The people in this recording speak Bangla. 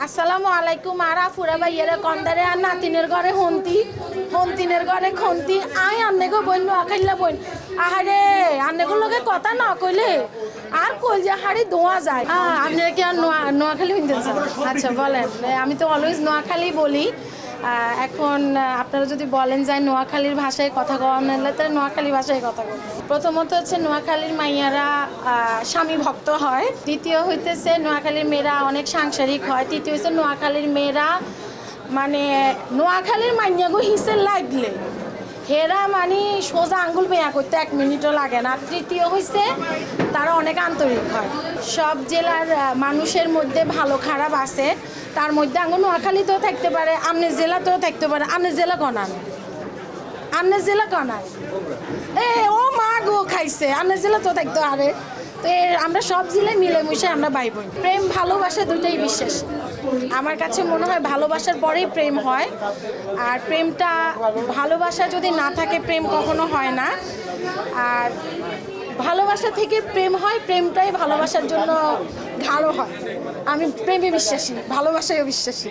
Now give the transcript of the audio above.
আসসালামু আলাইকুম। আর ফুরা ভাইয়েরা কন্দারে আর নাতিনের ঘরে হন্তিনের ঘরে খন্তি আই আন্নেগো বইন নোয়াখাইলা বইন আহারে আন্নেগুর লগে কথা না কইলে আর কই যে হাড়ি দোয়া যায়। আপনারা কি আর নোয়াখালী হইতেন স্যার? আচ্ছা বলেন। আমি তো অলওয়েজ নোয়াখালী বলি। এখন আপনারা যদি বলেন যে নোয়াখালীর ভাষায় কথা কওয়া নাহলে তাহলে নোয়াখালী ভাষায় কথা কয়। প্রথমত হচ্ছে নোয়াখালীর মাইয়ারা স্বামী ভক্ত হয়, দ্বিতীয় হইতেছে নোয়াখালীর মেয়েরা অনেক সাংসারিক হয়, তৃতীয় হচ্ছে নোয়াখালীর মেয়েরা মানে নোয়াখালীর মাইয়াগো হিসে লাগলে হেরা মানে সোজা আঙ্গুল বেয়া করতে 1 মিনিটও লাগে না। তৃতীয় হইছে তারা অনেক আন্তরিক হয়। সব জেলার মানুষের মধ্যে ভালো খারাপ আছে, তার মধ্যে আঙ্গুল নোয়াখালীতেও থাকতে পারে, আমনের জেলাতেও থাকতে পারে। আমনের জেলা কনান, আমনের জেলা কনান ও মা গো খাইছে, আমনের জেলা তো থাকতে আরে। তো আমরা সব জেলায় মিলে মিশে আমরা ভাই বোন। প্রেম ভালোবাসা দুটোই বিশ্বাস। আমার কাছে মনে হয় ভালোবাসার পরেই প্রেম হয়, আর প্রেমটা ভালোবাসা যদি না থাকে প্রেম কখনো হয় না। আর ভালোবাসা থেকে প্রেম হয়, প্রেমটাই ভালোবাসার জন্য গাঢ় হয়। আমি প্রেমে বিশ্বাসী, ভালোবাসায়ও বিশ্বাসী।